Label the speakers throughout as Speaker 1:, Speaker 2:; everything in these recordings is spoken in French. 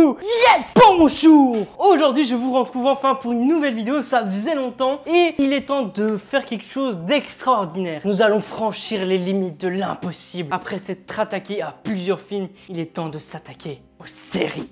Speaker 1: Youhou! Yes! Bonjour! Aujourd'hui, je vous retrouve enfin pour une nouvelle vidéo, ça faisait longtemps et il est temps de faire quelque chose d'extraordinaire. Nous allons franchir les limites de l'impossible. Après s'être attaqué à plusieurs films, il est temps de s'attaquer aux séries.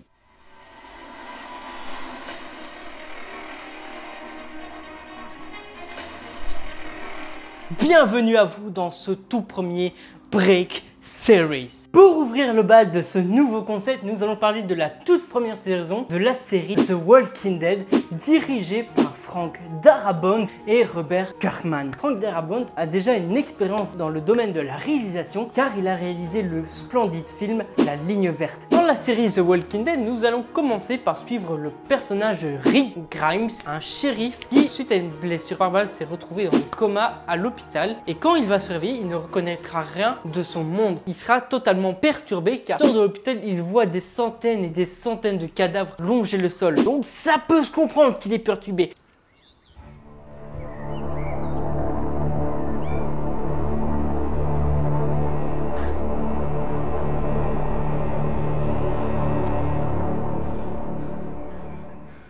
Speaker 1: Bienvenue à vous dans ce tout premier Break Series. Pour ouvrir le bal de ce nouveau concept, nous allons parler de la toute première saison de la série The Walking Dead, dirigée par Frank Darabont et Robert Kirkman. Frank Darabont a déjà une expérience dans le domaine de la réalisation car il a réalisé le splendide film La Ligne Verte. Dans la série The Walking Dead, nous allons commencer par suivre le personnage de Rick Grimes, un shérif qui, suite à une blessure par balle, s'est retrouvé dans le coma à l'hôpital et quand il va se réveiller, il ne reconnaîtra rien de son monde. Il sera totalement perturbé car dans l'hôpital, il voit des centaines et des centaines de cadavres longer le sol. Donc ça peut se comprendre qu'il est perturbé.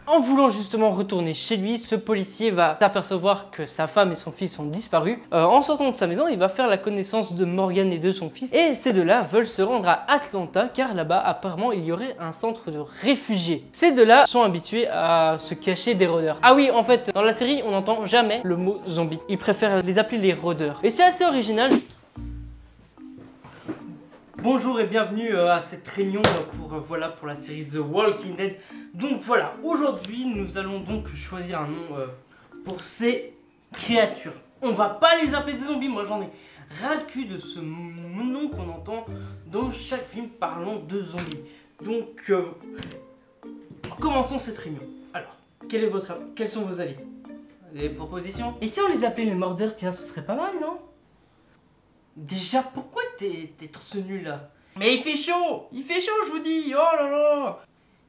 Speaker 1: En voulant justement retourner chez lui, ce policier va s'apercevoir que sa femme et son fils ont disparu. En sortant de sa maison, il va faire la connaissance de Morgan et de son fils. Et ces deux-là veulent se rendre à Atlanta car là-bas, apparemment, il y aurait un centre de réfugiés. Ces deux-là sont habitués à se cacher des rôdeurs. Ah oui, en fait, dans la série, on n'entend jamais le mot zombie. Ils préfèrent les appeler les rôdeurs. Et c'est assez original. Bonjour et bienvenue à cette réunion pour la série The Walking Dead. Donc voilà, aujourd'hui nous allons donc choisir un nom pour ces créatures. On va pas les appeler des zombies, moi j'en ai ras le cul de ce nom qu'on entend dans chaque film parlant de zombies. Donc commençons cette réunion. Alors, quels sont vos avis? Des propositions? Et si on les appelait les mordeurs, tiens, ce serait pas mal, non? Déjà, pourquoi t'es torse nu là? Mais il fait chaud, je vous dis, oh là là.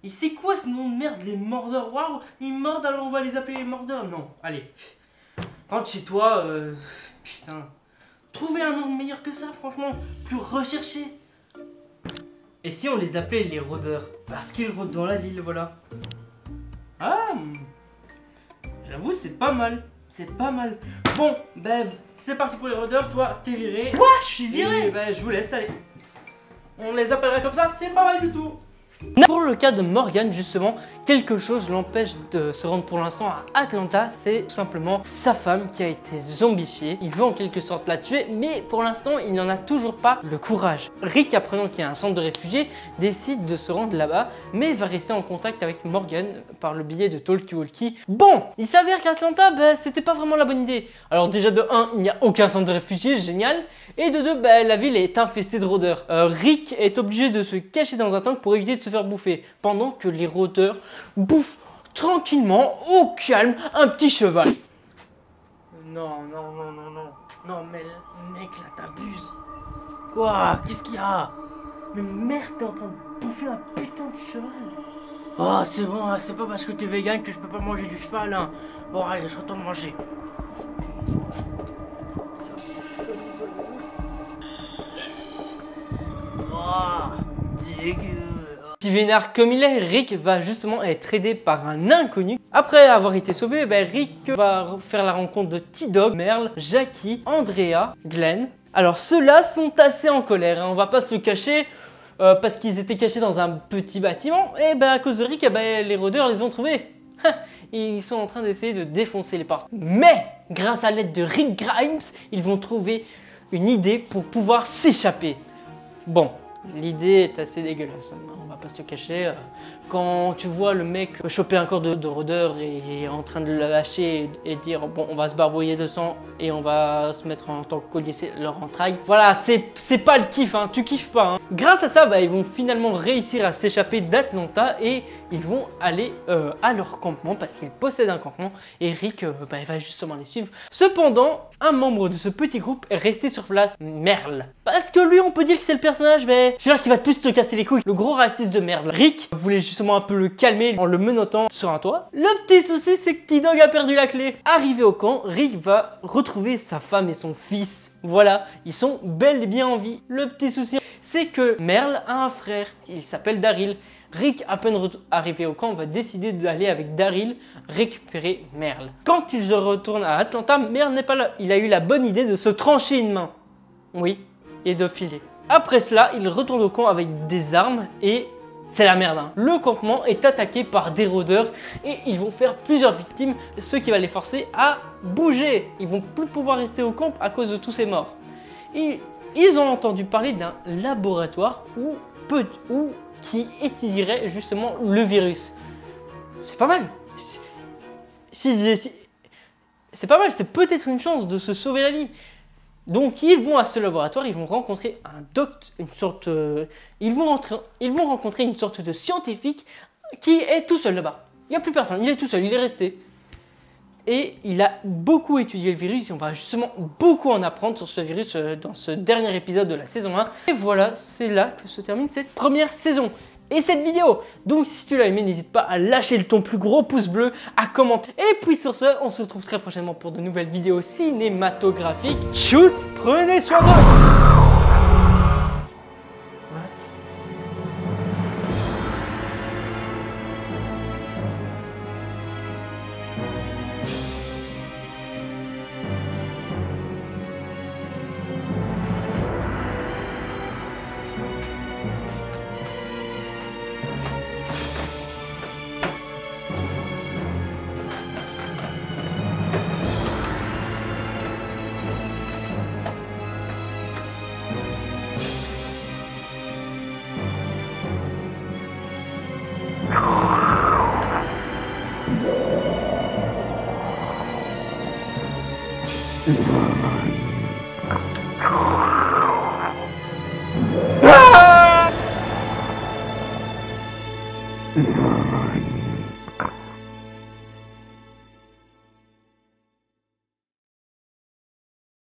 Speaker 1: Et c'est quoi ce nom de merde, les mordeurs? Waouh, ils mordent alors on va les appeler les mordeurs? Non, allez, rentre chez toi, putain. Trouvez un nom meilleur que ça, franchement, plus recherché. Et si on les appelait les rôdeurs? Parce qu'ils rôdent dans la ville, voilà. Ah, j'avoue, c'est pas mal. C'est pas mal. Bon, ben, c'est parti pour les rôdeurs. Toi, t'es viré. Quoi? Je suis viré? Ben, je vous laisse, allez. On les appellera comme ça, c'est pas mal du tout. Pour le cas de Morgan, justement, quelque chose l'empêche de se rendre pour l'instant à Atlanta. C'est tout simplement sa femme qui a été zombifiée. Il veut en quelque sorte la tuer, mais pour l'instant, il n'en a toujours pas le courage. Rick, apprenant qu'il y a un centre de réfugiés, décide de se rendre là-bas, mais va rester en contact avec Morgan par le biais de talkie-walkie. Bon, il s'avère qu'Atlanta, bah, c'était pas vraiment la bonne idée. Alors déjà de 1, il n'y a aucun centre de réfugiés, génial. Et de 2, bah, la ville est infestée de rôdeurs. Rick est obligé de se cacher dans un tank pour éviter de se faire bouffer, pendant que les rôdeurs bouffent tranquillement, au calme, un petit cheval. Non, mais mec là t'abuses. Quoi? Qu'est-ce qu'il y a? Mais merde, t'es en train de bouffer un putain de cheval. Oh c'est bon, hein, c'est pas parce que t'es vegan que je peux pas manger du cheval, hein. Bon allez, je retourne manger. Oh, dégueu. Petit vénard comme il est, Rick va justement être aidé par un inconnu. Après avoir été sauvé, Rick va faire la rencontre de T-Dog, Merle, Jackie, Andrea, Glenn. Alors ceux-là sont assez en colère, hein, on va pas se le cacher, parce qu'ils étaient cachés dans un petit bâtiment. Et à cause de Rick, les rôdeurs les ont trouvés. Ils sont en train d'essayer de défoncer les portes. Mais grâce à l'aide de Rick Grimes, ils vont trouver une idée pour pouvoir s'échapper. Bon. L'idée est assez dégueulasse, on va pas se le cacher. Quand tu vois le mec choper un corps de rôdeur et en train de le lâcher et dire bon on va se barbouiller de sang et on va se mettre en tant que collier leur entraille. Voilà, c'est pas le kiff, hein, tu kiffes pas. Hein. Grâce à ça, ils vont finalement réussir à s'échapper d'Atlanta et ils vont aller à leur campement parce qu'ils possèdent un campement et Rick il va justement les suivre. Cependant, un membre de ce petit groupe est resté sur place, Merle. Parce que lui, on peut dire que c'est le personnage, mais celui-là qui va plus te casser les couilles. Le gros raciste de merde. Rick voulait justement un peu le calmer en le menottant sur un toit. Le petit souci, c'est que T-Dog a perdu la clé. Arrivé au camp, Rick va retrouver sa femme et son fils. Voilà, ils sont bel et bien en vie. Le petit souci, c'est que Merle a un frère. Il s'appelle Daryl. Rick, à peine arrivé au camp, va décider d'aller avec Daryl récupérer Merle. Quand ils retournent à Atlanta, Merle n'est pas là. Il a eu la bonne idée de se trancher une main. Oui, et de filer. Après cela, il retourne au camp avec des armes et c'est la merde. Hein. Le campement est attaqué par des rôdeurs et ils vont faire plusieurs victimes, ce qui va les forcer à bouger. Ils vont plus pouvoir rester au camp à cause de tous ces morts. Et ils ont entendu parler d'un laboratoire qui étudierait justement le virus. C'est pas mal. C'est pas mal, c'est peut-être une chance de se sauver la vie. Donc ils vont à ce laboratoire, ils vont rencontrer ils vont rencontrer une sorte de scientifique qui est tout seul là-bas. Il n'y a plus personne, il est tout seul, il est resté. Et il a beaucoup étudié le virus et on va justement beaucoup en apprendre sur ce virus dans ce dernier épisode de la saison 1. Et voilà, c'est là que se termine cette première saison. Et cette vidéo. Donc si tu l'as aimé, n'hésite pas à lâcher ton plus gros pouce bleu, à commenter. Et puis sur ce, on se retrouve très prochainement pour de nouvelles vidéos cinématographiques. Tchuss, prenez soin d'eux. Ah!